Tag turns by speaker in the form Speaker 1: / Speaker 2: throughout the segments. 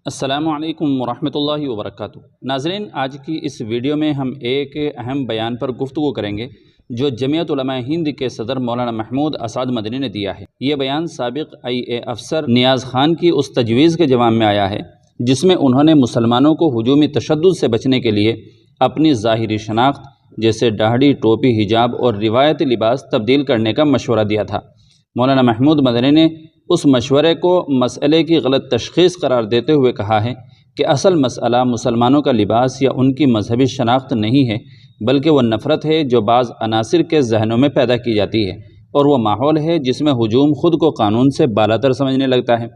Speaker 1: السلام علیکم ورحمۃ اللہ وبرکاتہ۔ ناظرین، آج کی اس ویڈیو میں ہم ایک اہم بیان پر گفتگو کریں گے جو جمعیت علماء ہند کے صدر مولانا محمود اسعد مدنی نے دیا ہے۔ یہ بیان سابق IA افسر نیاز خان کی اس تجویز کے جواب میں آیا ہے جس میں انہوں نے مسلمانوں کو ہجومی تشدد سے بچنے کے لیے اپنی ظاہری شناخت جیسے داڑھی، ٹوپی، حجاب اور روایتی لباس تبدیل کرنے کا مشورہ دیا تھا۔ مولانا محمود مدنی نے اس مشورے کو مسئلے کی غلط تشخیص قرار دیتے ہوئے کہا ہے کہ اصل مسئلہ مسلمانوں کا لباس یا ان کی مذہبی شناخت نہیں ہے، بلکہ وہ نفرت ہے جو بعض عناصر کے ذہنوں میں پیدا کی جاتی ہے، اور وہ ماحول ہے جس میں ہجوم خود کو قانون سے بالاتر سمجھنے لگتا ہے۔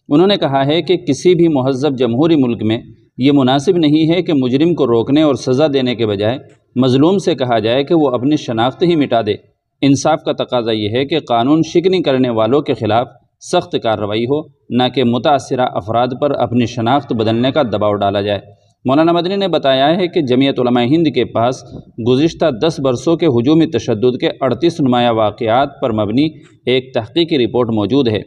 Speaker 1: انہوں نے کہا ہے کہ کسی بھی مہذب جمہوری ملک میں یہ مناسب نہیں ہے کہ مجرم کو روکنے اور سزا دینے کے بجائے مظلوم سے کہا جائے کہ وہ اپنی شناخت ہی مٹا دے۔ انصاف کا تقاضا یہ ہے کہ قانون شکنی کرنے والوں کے خلاف سخت کارروائی ہو، نہ کہ متاثرہ افراد پر اپنی شناخت بدلنے کا دباؤ ڈالا جائے۔ مولانا مدنی نے بتایا ہے کہ جمعیت علماء ہند کے پاس گزشتہ 10 برسوں کے ہجومی تشدد کے 38 نمایاں واقعات پر مبنی ایک تحقیقی رپورٹ موجود ہے۔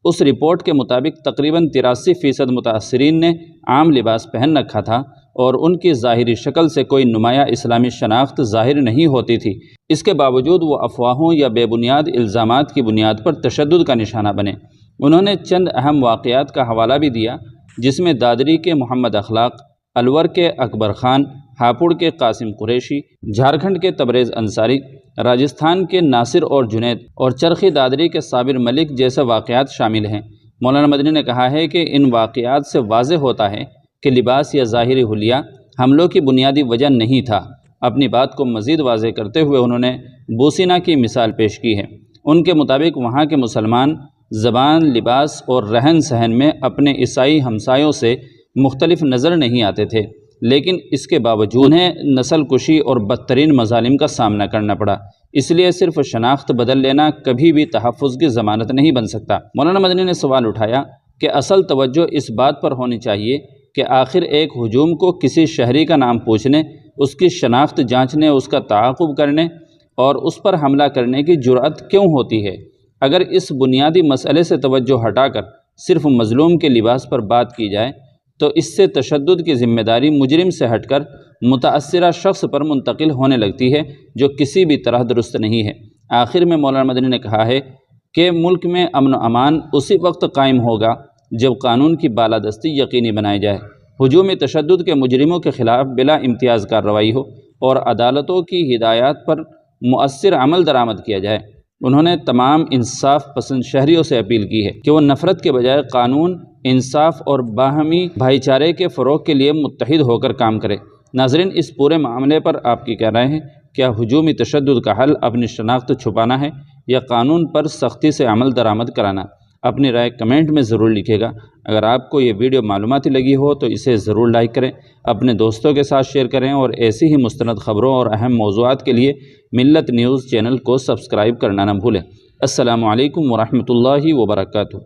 Speaker 1: اس رپورٹ کے مطابق تقریباً 83% متاثرین نے عام لباس پہن رکھا تھا اور ان کی ظاہری شکل سے کوئی نمایاں اسلامی شناخت ظاہر نہیں ہوتی تھی۔ اس کے باوجود وہ افواہوں یا بے بنیاد الزامات کی بنیاد پر تشدد کا نشانہ بنے۔ انہوں نے چند اہم واقعات کا حوالہ بھی دیا جس میں دادری کے محمد اخلاق، الور کے اکبر خان، ہاپوڑ کے قاسم قریشی، جھارکھنڈ کے تبریز انصاری، راجستھان کے ناصر اور جنید اور چرخی دادری کے صابر ملک جیسے واقعات شامل ہیں۔ مولانا مدنی نے کہا ہے کہ ان واقعات سے واضح ہوتا ہے کہ لباس یا ظاہری حلیہ حملوں کی بنیادی وجہ نہیں تھا۔ اپنی بات کو مزید واضح کرتے ہوئے انہوں نے بوسینہ کی مثال پیش کی ہے۔ ان کے مطابق وہاں کے مسلمان زبان، لباس اور رہن سہن میں اپنے عیسائی ہمسایوں سے مختلف نظر نہیں آتے تھے، لیکن اس کے باوجود انہیں نسل کشی اور بدترین مظالم کا سامنا کرنا پڑا۔ اس لیے صرف شناخت بدل لینا کبھی بھی تحفظ کی ضمانت نہیں بن سکتا۔ مولانا مدنی نے سوال اٹھایا کہ اصل توجہ اس بات پر ہونی چاہیے کہ آخر ایک ہجوم کو کسی شہری کا نام پوچھنے، اس کی شناخت جانچنے، اس کا تعاقب کرنے اور اس پر حملہ کرنے کی جرأت کیوں ہوتی ہے؟ اگر اس بنیادی مسئلے سے توجہ ہٹا کر صرف مظلوم کے لباس پر بات کی جائے تو اس سے تشدد کی ذمہ داری مجرم سے ہٹ کر متاثرہ شخص پر منتقل ہونے لگتی ہے، جو کسی بھی طرح درست نہیں ہے۔ آخر میں مولانا مدنی نے کہا ہے کہ ملک میں امن و امان اسی وقت قائم ہوگا جب قانون کی بالادستی یقینی بنائی جائے، ہجومی تشدد کے مجرموں کے خلاف بلا امتیاز کارروائی ہو اور عدالتوں کی ہدایات پر مؤثر عمل درآمد کیا جائے۔ انہوں نے تمام انصاف پسند شہریوں سے اپیل کی ہے کہ وہ نفرت کے بجائے قانون، انصاف اور باہمی بھائی چارے کے فروغ کے لیے متحد ہو کر کام کرے۔ ناظرین، اس پورے معاملے پر آپ کی کیا رائے ہے؟ کیا ہجومی تشدد کا حل اپنی شناخت چھپانا ہے یا قانون پر سختی سے عمل درآمد کرانا؟ اپنی رائے کمنٹ میں ضرور لکھیے گا۔ اگر آپ کو یہ ویڈیو معلوماتی لگی ہو تو اسے ضرور لائک کریں، اپنے دوستوں کے ساتھ شیئر کریں اور ایسی ہی مستند خبروں اور اہم موضوعات کے لیے ملت نیوز چینل کو سبسکرائب کرنا نہ بھولیں۔ السلام علیکم ورحمۃ اللہ وبرکاتہ۔